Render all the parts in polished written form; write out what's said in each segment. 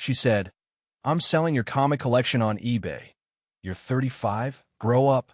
She said, "I'm selling your comic collection on eBay. You're 35? Grow up."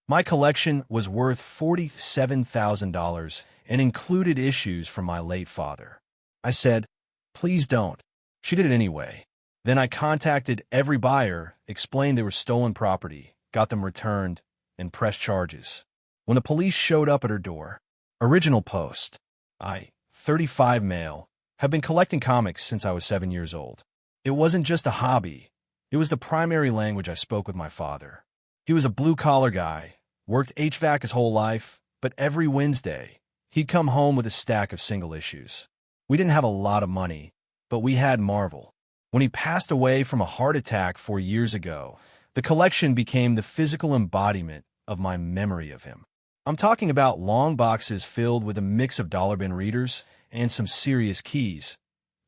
My collection was worth $47,000 and included issues from my late father. I said, "Please don't." She did it anyway. Then I contacted every buyer, explained they were stolen property, got them returned, and pressed charges. When the police showed up at her door, original post, I, 35 male, have been collecting comics since I was 7 years old. It wasn't just a hobby. It was the primary language I spoke with my father. He was a blue-collar guy, worked HVAC his whole life, but every Wednesday, he'd come home with a stack of single issues. We didn't have a lot of money, but we had Marvel. When he passed away from a heart attack 4 years ago, the collection became the physical embodiment of my memory of him. I'm talking about long boxes filled with a mix of dollar bin readers and some serious keys,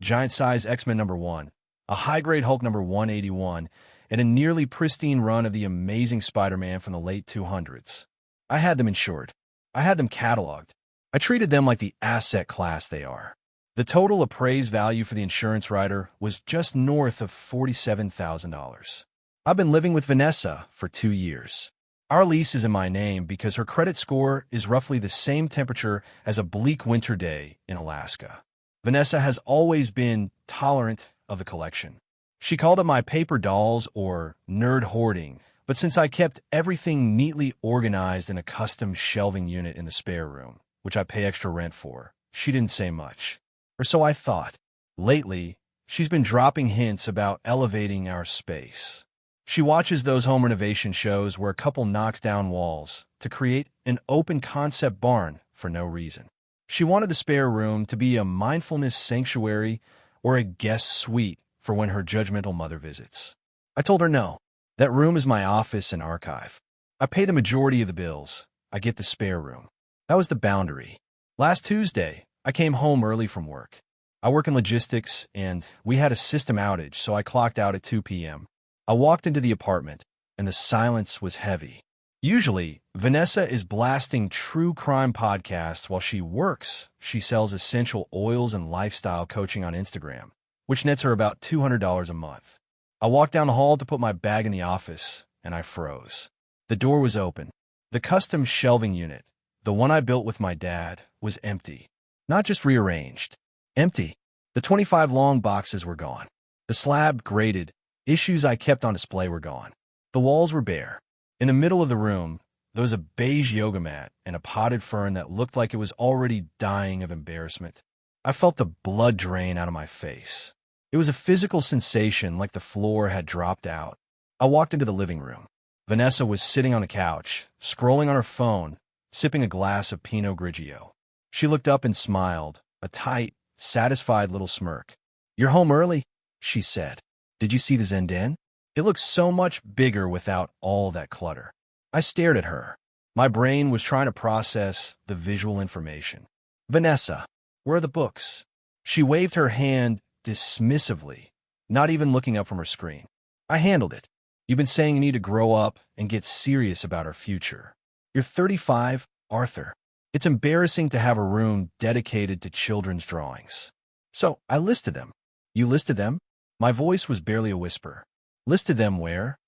giant-size X-Men #1, a high-grade Hulk #181, and a nearly pristine run of the Amazing Spider-Man from the late 200s. I had them insured. I had them cataloged. I treated them like the asset class they are. The total appraised value for the insurance rider was just north of $47,000. I've been living with Vanessa for 2 years. Our lease is in my name because her credit score is roughly the same temperature as a bleak winter day in Alaska. Vanessa has always been tolerant of the collection. She called it my paper dolls or nerd hoarding, but since I kept everything neatly organized in a custom shelving unit in the spare room, which I pay extra rent for, she didn't say much. Or so I thought. Lately, she's been dropping hints about elevating our space. She watches those home renovation shows where a couple knocks down walls to create an open-concept barn for no reason. She wanted the spare room to be a mindfulness sanctuary or a guest suite for when her judgmental mother visits. I told her no. That room is my office and archive. I pay the majority of the bills. I get the spare room. That was the boundary. Last Tuesday, I came home early from work. I work in logistics, and we had a system outage, so I clocked out at 2 p.m. I walked into the apartment, and the silence was heavy. Usually, Vanessa is blasting true crime podcasts while she works. She sells essential oils and lifestyle coaching on Instagram, which nets her about $200 a month. I walked down the hall to put my bag in the office, and I froze. The door was open. The custom shelving unit, the one I built with my dad, was empty. Not just rearranged. Empty. The 25 long boxes were gone. The slab grated. Issues I kept on display were gone. The walls were bare. In the middle of the room, there was a beige yoga mat and a potted fern that looked like it was already dying of embarrassment. I felt the blood drain out of my face. It was a physical sensation like the floor had dropped out. I walked into the living room. Vanessa was sitting on the couch, scrolling on her phone, sipping a glass of Pinot Grigio. She looked up and smiled, a tight, satisfied little smirk. "You're home early," she said. "Did you see the Zen Den? It looks so much bigger without all that clutter." I stared at her. My brain was trying to process the visual information. "Vanessa, where are the books?" She waved her hand dismissively, not even looking up from her screen. "I handled it. You've been saying you need to grow up and get serious about our future. You're 35, Arthur. It's embarrassing to have a room dedicated to children's drawings." So I listed them. "You listed them?" My voice was barely a whisper. "Listed them where?"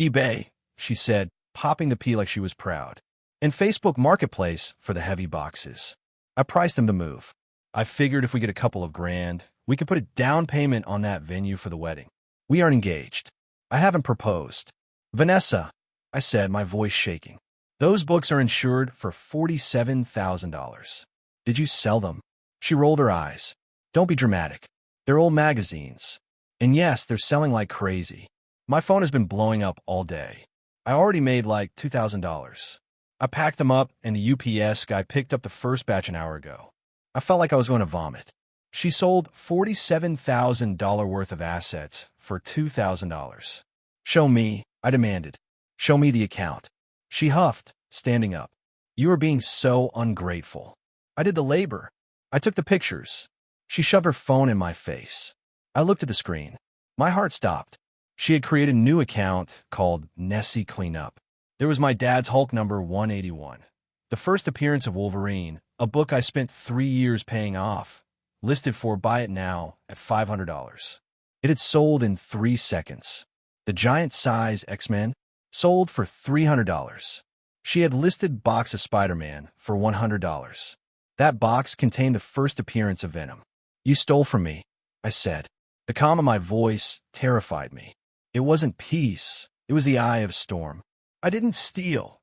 "eBay," she said, popping the P like she was proud. "And Facebook Marketplace for the heavy boxes. I priced them to move. I figured if we get a couple of grand, we could put a down payment on that venue for the wedding. We aren't engaged. I haven't proposed." "Vanessa," I said, my voice shaking. "Those books are insured for $47,000. Did you sell them?" She rolled her eyes. "Don't be dramatic. They're old magazines. And yes, they're selling like crazy. My phone has been blowing up all day. I already made like $2,000. I packed them up, and the UPS guy picked up the first batch an hour ago. I felt like I was going to vomit." She sold $47,000 worth of assets for $2,000. "Show me," I demanded. "Show me the account." She huffed, standing up. "You are being so ungrateful." "I did the labor. I took the pictures." She shoved her phone in my face. I looked at the screen. My heart stopped. She had created a new account called Nessie Cleanup. There was my dad's Hulk #181, the first appearance of Wolverine, a book I spent 3 years paying off, listed for buy it now at $500. It had sold in 3 seconds. The giant-size X-Men sold for $300. She had listed box of Spider-Man for $100. That box contained the first appearance of Venom. "You stole from me," I said. The calm in my voice terrified me. It wasn't peace. It was the eye of storm. "I didn't steal,"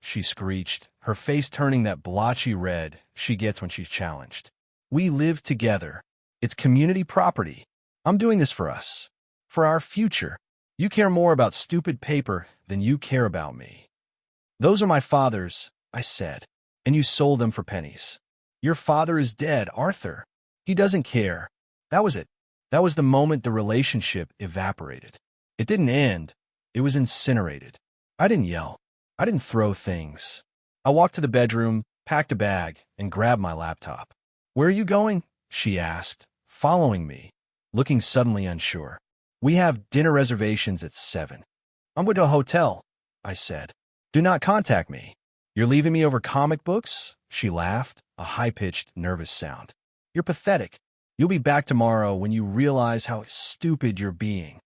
she screeched, her face turning that blotchy red she gets when she's challenged. "We live together. It's community property. I'm doing this for us. For our future. You care more about stupid paper than you care about me." "Those are my father's," I said, "and you sold them for pennies." "Your father is dead, Arthur. He doesn't care." That was it. That was the moment the relationship evaporated. It didn't end. It was incinerated. I didn't yell. I didn't throw things. I walked to the bedroom, packed a bag, and grabbed my laptop. "Where are you going?" she asked, following me, looking suddenly unsure. "We have dinner reservations at 7. "I'm going to a hotel," I said. "Do not contact me." "You're leaving me over comic books?" She laughed, a high-pitched, nervous sound. "You're pathetic. You'll be back tomorrow when you realize how stupid you're being."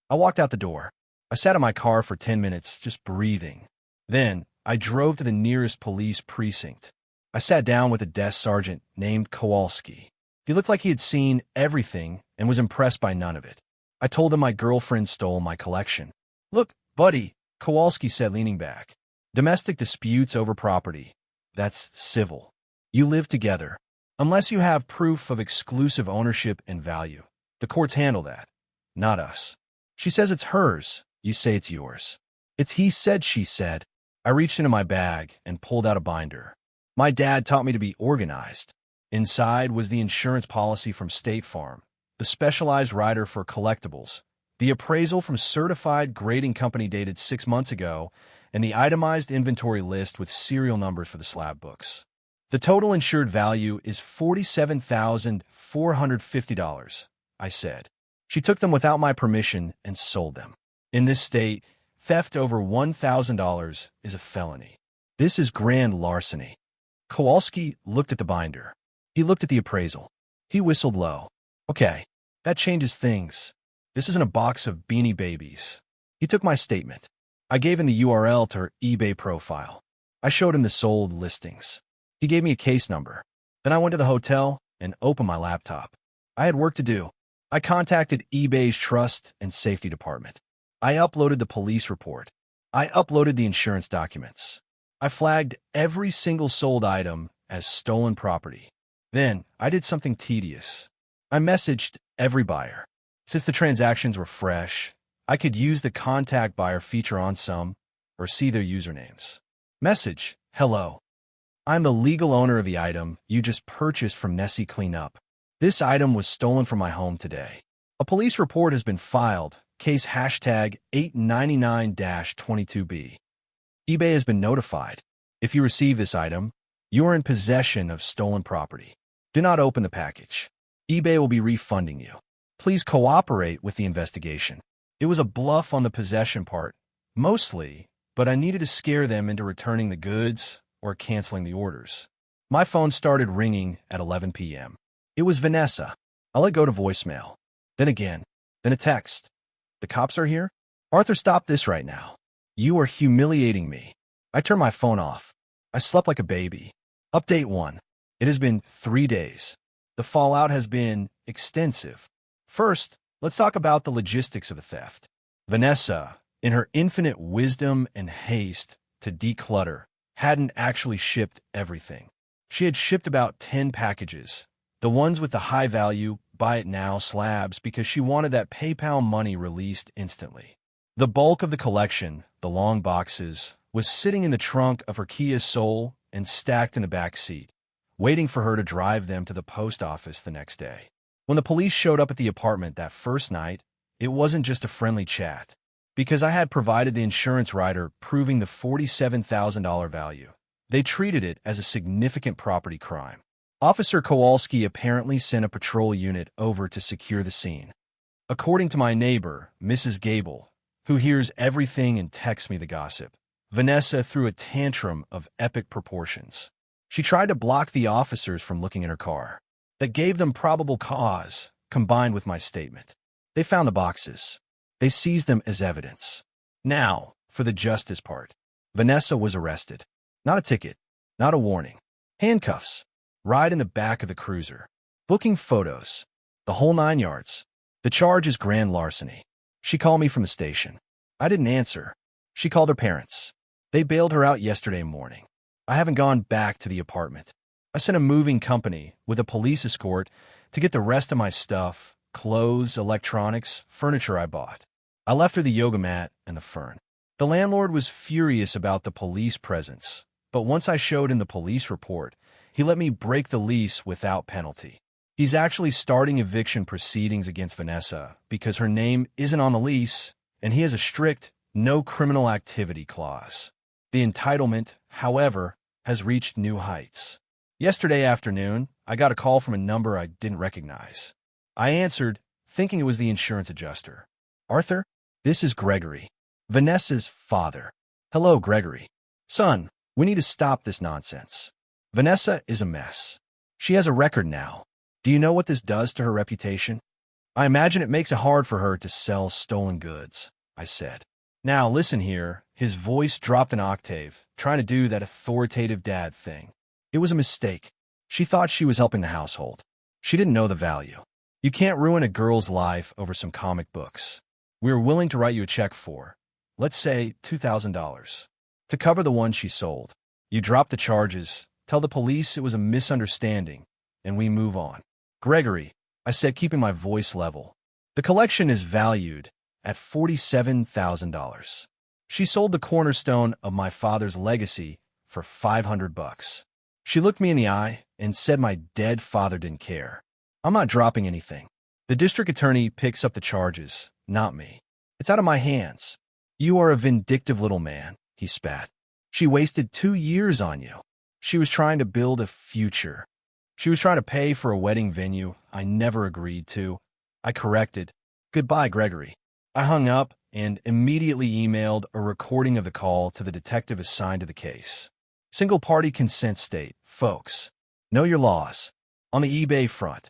I walked out the door. I sat in my car for 10 minutes, just breathing. Then, I drove to the nearest police precinct. I sat down with a desk sergeant named Kowalski. He looked like he had seen everything and was impressed by none of it. I told him my girlfriend stole my collection. "Look, buddy," Kowalski said, leaning back. "Domestic disputes over property. That's civil. You live together. Unless you have proof of exclusive ownership and value. The courts handle that. Not us. She says it's hers. You say it's yours." "It's he said, she said." I reached into my bag and pulled out a binder. My dad taught me to be organized. Inside was the insurance policy from State Farm, the specialized rider for collectibles, the appraisal from certified grading company dated 6 months ago, and the itemized inventory list with serial numbers for the slab books. "The total insured value is $47,450, I said. She took them without my permission and sold them. In this state, theft over $1,000 is a felony. This is grand larceny. Kowalski looked at the binder. He looked at the appraisal. He whistled low. "Okay, that changes things. This isn't a box of Beanie Babies." He took my statement. I gave him the URL to her eBay profile. I showed him the sold listings. He gave me a case number. Then I went to the hotel and opened my laptop. I had work to do. I contacted eBay's Trust and Safety Department. I uploaded the police report. I uploaded the insurance documents. I flagged every single sold item as stolen property. Then I did something tedious. I messaged every buyer. Since the transactions were fresh, I could use the contact buyer feature on some or see their usernames. Message: "Hello. I'm the legal owner of the item you just purchased from Nessie Cleanup. This item was stolen from my home today. A police report has been filed, case hashtag 899-22B. eBay has been notified. If you receive this item, you are in possession of stolen property. Do not open the package. eBay will be refunding you. Please cooperate with the investigation." It was a bluff on the possession part, mostly, but I needed to scare them into returning the goods or canceling the orders. My phone started ringing at 11 p.m. It was Vanessa. I let go to voicemail. Then again. Then a text. "The cops are here? Arthur, stop this right now. You are humiliating me." I turned my phone off. I slept like a baby. Update 1. It has been 3 days. The fallout has been extensive. First, let's talk about the logistics of the theft. Vanessa, in her infinite wisdom and haste to declutter, hadn't actually shipped everything. She had shipped about 10 packages, the ones with the high-value, buy-it-now slabs, because she wanted that PayPal money released instantly. The bulk of the collection, the long boxes, was sitting in the trunk of her Kia Soul and stacked in the back seat, waiting for her to drive them to the post office the next day. When the police showed up at the apartment that first night, it wasn't just a friendly chat, because I had provided the insurance rider proving the $47,000 value. They treated it as a significant property crime. Officer Kowalski apparently sent a patrol unit over to secure the scene. According to my neighbor, Mrs. Gable, who hears everything and texts me the gossip, Vanessa threw a tantrum of epic proportions. She tried to block the officers from looking in her car. That gave them probable cause, combined with my statement. They found the boxes. They seized them as evidence. Now, for the justice part. Vanessa was arrested. Not a ticket. Not a warning. Handcuffs. Ride in the back of the cruiser. Booking photos. The whole 9 yards. The charge is grand larceny. She called me from the station. I didn't answer. She called her parents. They bailed her out yesterday morning. I haven't gone back to the apartment. I sent a moving company with a police escort to get the rest of my stuff, clothes, electronics, furniture I bought. I left her the yoga mat and the fern. The landlord was furious about the police presence, but once I showed him the police report, he let me break the lease without penalty. He's actually starting eviction proceedings against Vanessa because her name isn't on the lease, and he has a strict no criminal activity clause. The entitlement, however, has reached new heights. Yesterday afternoon, I got a call from a number I didn't recognize. I answered, thinking it was the insurance adjuster. Arthur, this is Gregory, Vanessa's father. Hello, Gregory. Son, we need to stop this nonsense. Vanessa is a mess. She has a record now. Do you know what this does to her reputation? I imagine it makes it hard for her to sell stolen goods, I said. Now listen here, his voice dropped an octave, trying to do that authoritative dad thing. It was a mistake. She thought she was helping the household. She didn't know the value. You can't ruin a girl's life over some comic books. We are willing to write you a check for, let's say, $2,000, to cover the one she sold. You drop the charges, tell the police it was a misunderstanding, and we move on. Gregory, I said, keeping my voice level. The collection is valued at $47,000. She sold the cornerstone of my father's legacy for $500. She looked me in the eye and said my dead father didn't care. I'm not dropping anything. The district attorney picks up the charges, not me. It's out of my hands. You are a vindictive little man, he spat. She wasted 2 years on you. She was trying to build a future. She was trying to pay for a wedding venue I never agreed to. I corrected. Goodbye, Gregory. I hung up and immediately emailed a recording of the call to the detective assigned to the case. Single-party consent state, folks. Know your laws. On the eBay front,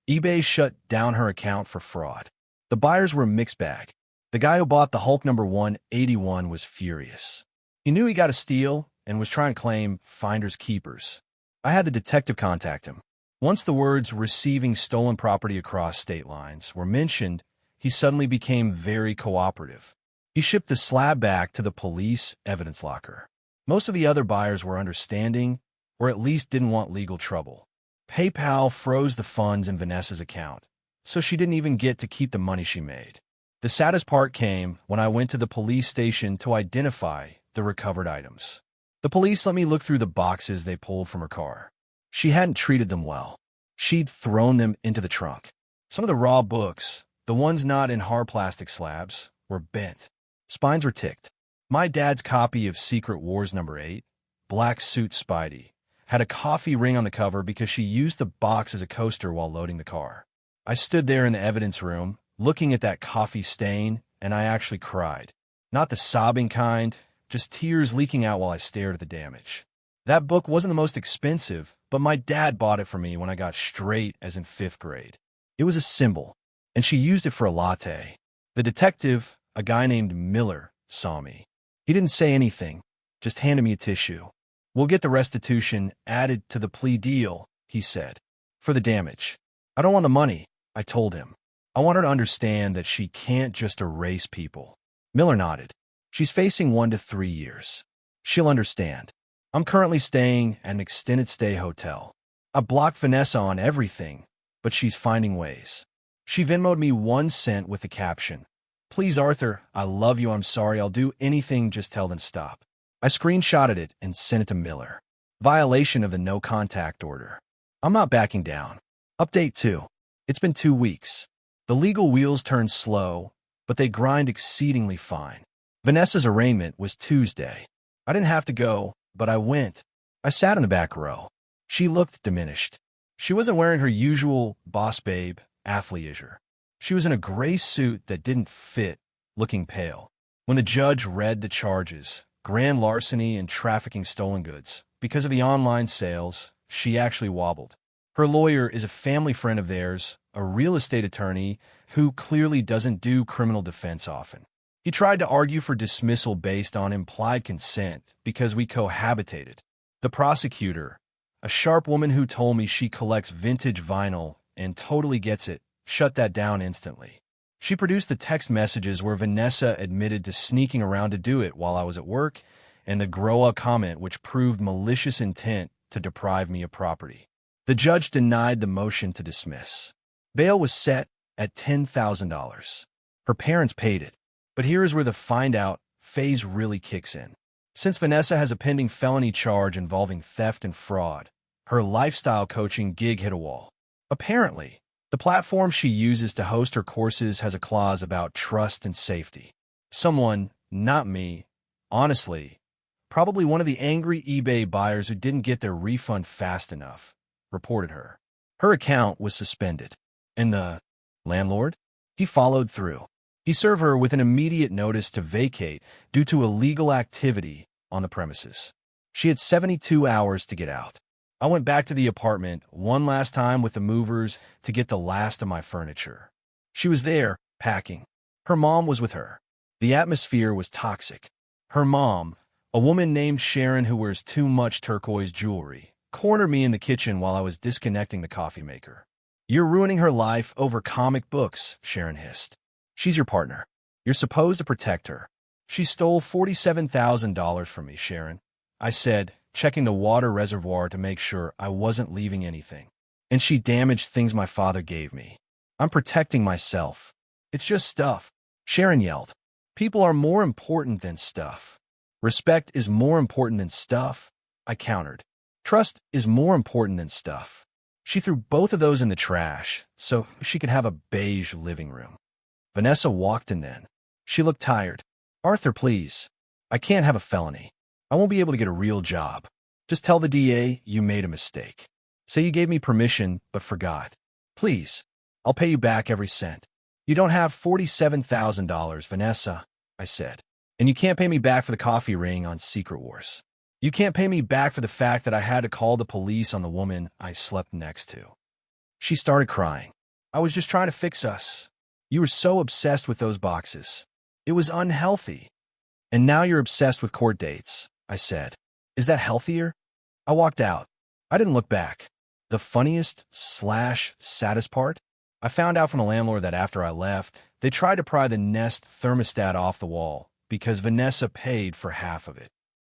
eBay shut down her account for fraud. The buyers were a mixed bag. The guy who bought the Hulk number 181 was furious. He knew he got a steal and was trying to claim finders keepers. I had the detective contact him. Once the words receiving stolen property across state lines were mentioned, he suddenly became very cooperative. He shipped the slab back to the police evidence locker. Most of the other buyers were understanding, or at least didn't want legal trouble. PayPal froze the funds in Vanessa's account, so she didn't even get to keep the money she made. The saddest part came when I went to the police station to identify the recovered items. The police let me look through the boxes they pulled from her car. She hadn't treated them well. She'd thrown them into the trunk. Some of the raw books, the ones not in hard plastic slabs, were bent. Spines were ticked. My dad's copy of Secret Wars number 8, Black Suit Spidey, had a coffee ring on the cover because she used the box as a coaster while loading the car. I stood there in the evidence room, looking at that coffee stain, and I actually cried. Not the sobbing kind, just tears leaking out while I stared at the damage. That book wasn't the most expensive, but my dad bought it for me when I got straight as in 5th grade. It was a symbol, and she used it for a latte. The detective, a guy named Miller, saw me. He didn't say anything, just handed me a tissue. We'll get the restitution added to the plea deal, he said, for the damage. I don't want the money, I told him. I want her to understand that she can't just erase people. Miller nodded. She's facing 1 to 3 years. She'll understand. I'm currently staying at an extended stay hotel. I blocked Vanessa on everything, but she's finding ways. She Venmo'd me 1 cent with the caption, "Please, Arthur, I love you, I'm sorry, I'll do anything, just tell them stop." I screenshotted it and sent it to Miller. Violation of the no contact order. I'm not backing down. Update 2. It's been 2 weeks. The legal wheels turn slow, but they grind exceedingly fine. Vanessa's arraignment was Tuesday. I didn't have to go, but I went. I sat in the back row. She looked diminished. She wasn't wearing her usual boss babe athleisure. She was in a gray suit that didn't fit, looking pale. When the judge read the charges, grand larceny and trafficking stolen goods, because of the online sales, she actually wobbled. Her lawyer is a family friend of theirs, a real estate attorney who clearly doesn't do criminal defense often. He tried to argue for dismissal based on implied consent because we cohabitated. The prosecutor, a sharp woman who told me she collects vintage vinyl and totally gets it, shut that down instantly. She produced the text messages where Vanessa admitted to sneaking around to do it while I was at work, and the grow-up comment which proved malicious intent to deprive me of property. The judge denied the motion to dismiss. Bail was set at $10,000. Her parents paid it. But here is where the find-out phase really kicks in. Since Vanessa has a pending felony charge involving theft and fraud, her lifestyle coaching gig hit a wall. Apparently, the platform she uses to host her courses has a clause about trust and safety. Someone, not me, honestly, probably one of the angry eBay buyers who didn't get their refund fast enough, reported her. Her account was suspended. And the landlord? He followed through. He served her with an immediate notice to vacate due to illegal activity on the premises. She had 72 hours to get out. I went back to the apartment one last time with the movers to get the last of my furniture. She was there, packing. Her mom was with her. The atmosphere was toxic. Her mom, a woman named Sharon who wears too much turquoise jewelry, cornered me in the kitchen while I was disconnecting the coffee maker. "You're ruining her life over comic books," Sharon hissed. "She's your partner. You're supposed to protect her." "She stole $47,000 from me, Sharon," I said, checking the water reservoir to make sure I wasn't leaving anything. "And she damaged things my father gave me. I'm protecting myself." "It's just stuff," Sharon yelled. "People are more important than stuff." "Respect is more important than stuff," I countered. "Trust is more important than stuff." She threw both of those in the trash so she could have a beige living room. Vanessa walked in then. She looked tired. "Arthur, please. I can't have a felony. I won't be able to get a real job. Just tell the DA you made a mistake. Say you gave me permission but forgot. Please. I'll pay you back every cent." "You don't have $47,000, Vanessa," I said. "And you can't pay me back for the coffee ring on Secret Wars. You can't pay me back for the fact that I had to call the police on the woman I slept next to." She started crying. "I was just trying to fix us. You were so obsessed with those boxes. It was unhealthy. And now you're obsessed with court dates," I said. "Is that healthier?" I walked out. I didn't look back. The funniest/saddest part? I found out from the landlord that after I left, they tried to pry the Nest thermostat off the wall because Vanessa paid for half of it.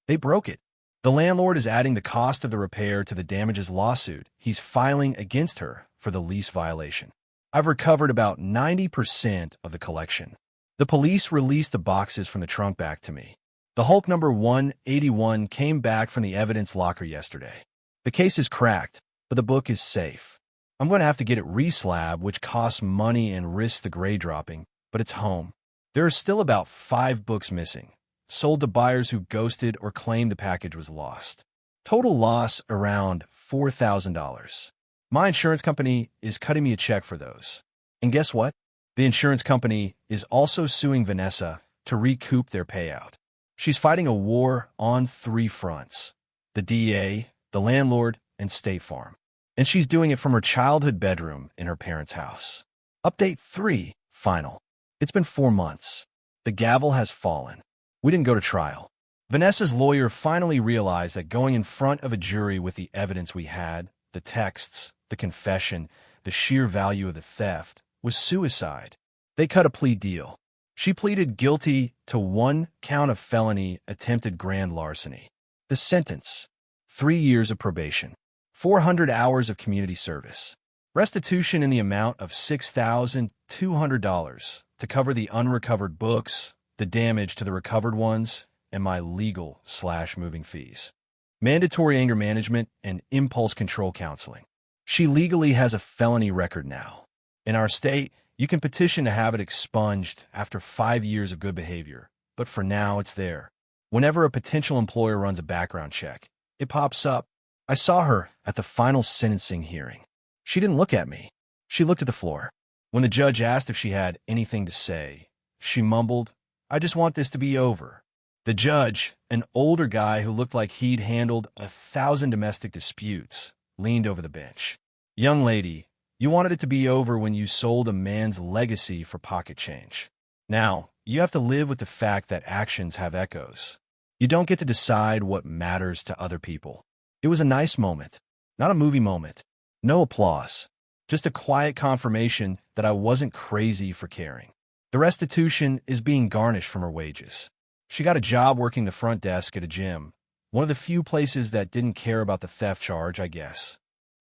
They broke it. The landlord is adding the cost of the repair to the damages lawsuit he's filing against her for the lease violation. I've recovered about 90% of the collection. The police released the boxes from the trunk back to me. The Hulk number 181 came back from the evidence locker yesterday. The case is cracked, but the book is safe. I'm going to have to get it reslabbed, which costs money and risks the grade dropping, but it's home. There are still about 5 books missing, sold to buyers who ghosted or claimed the package was lost. Total loss around $4,000. My insurance company is cutting me a check for those. And guess what? The insurance company is also suing Vanessa to recoup their payout. She's fighting a war on 3 fronts: the DA, the landlord, and State Farm. And she's doing it from her childhood bedroom in her parents' house. Update 3, final. It's been 4 months. The gavel has fallen. We didn't go to trial. Vanessa's lawyer finally realized that going in front of a jury with the evidence we had, the texts, the confession, the sheer value of the theft, was suicide. They cut a plea deal. She pleaded guilty to 1 count of felony attempted grand larceny. The sentence: 3 years of probation, 400 hours of community service, restitution in the amount of $6,200 to cover the unrecovered books, the damage to the recovered ones, and my legal/moving fees. Mandatory anger management and impulse control counseling. She legally has a felony record now. In our state, you can petition to have it expunged after 5 years of good behavior, but for now it's there. Whenever a potential employer runs a background check, it pops up. I saw her at the final sentencing hearing. She didn't look at me. She looked at the floor. When the judge asked if she had anything to say, she mumbled, "I just want this to be over." The judge, an older guy who looked like he'd handled 1,000 domestic disputes, leaned over the bench. Young lady, you wanted it to be over when you sold a man's legacy for pocket change. Now, you have to live with the fact that actions have echoes. You don't get to decide what matters to other people. It was a nice moment, not a movie moment. No applause. Just a quiet confirmation that I wasn't crazy for caring. The restitution is being garnished from her wages. She got a job working the front desk at a gym, one of the few places that didn't care about the theft charge, I guess.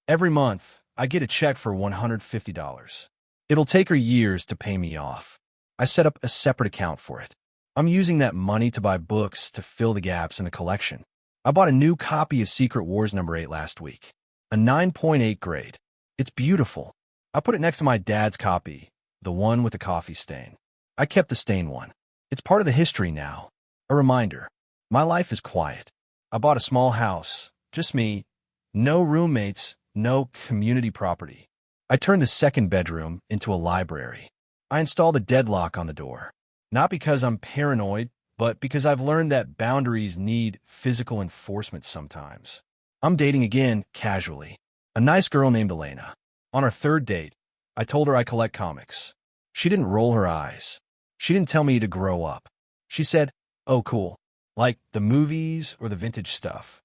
Every month, I get a check for $150. It'll take her years to pay me off. I set up a separate account for it. I'm using that money to buy books to fill the gaps in the collection. I bought a new copy of Secret Wars #8 last week, a 9.8 grade. It's beautiful. I put it next to my dad's copy, the one with the coffee stain. I kept the stain one. It's part of the history now. A reminder. My life is quiet. I bought a small house, just me, no roommates, no community property. I turned the second bedroom into a library. I installed a deadlock on the door. Not because I'm paranoid, but because I've learned that boundaries need physical enforcement sometimes. I'm dating again, casually. A nice girl named Elena. On our third date, I told her I collect comics. She didn't roll her eyes. She didn't tell me to grow up. She said, "Oh, cool. Like the movies or the vintage stuff?"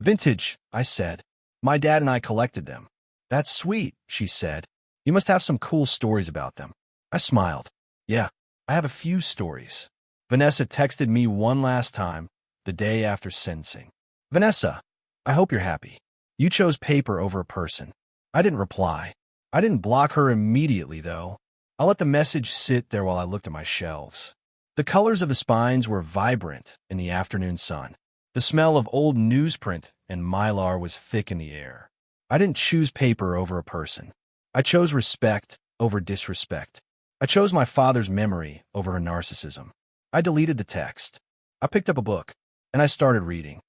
"Vintage," I said. "My dad and I collected them." "That's sweet," she said. "You must have some cool stories about them." I smiled. "Yeah, I have a few stories." Vanessa texted me one last time, the day after sentencing. "Vanessa, I hope you're happy. You chose paper over a person." I didn't reply. I didn't block her immediately, though. I let the message sit there while I looked at my shelves. The colors of the spines were vibrant in the afternoon sun. The smell of old newsprint and mylar was thick in the air. I didn't choose paper over a person. I chose respect over disrespect. I chose my father's memory over her narcissism. I deleted the text. I picked up a book, and I started reading.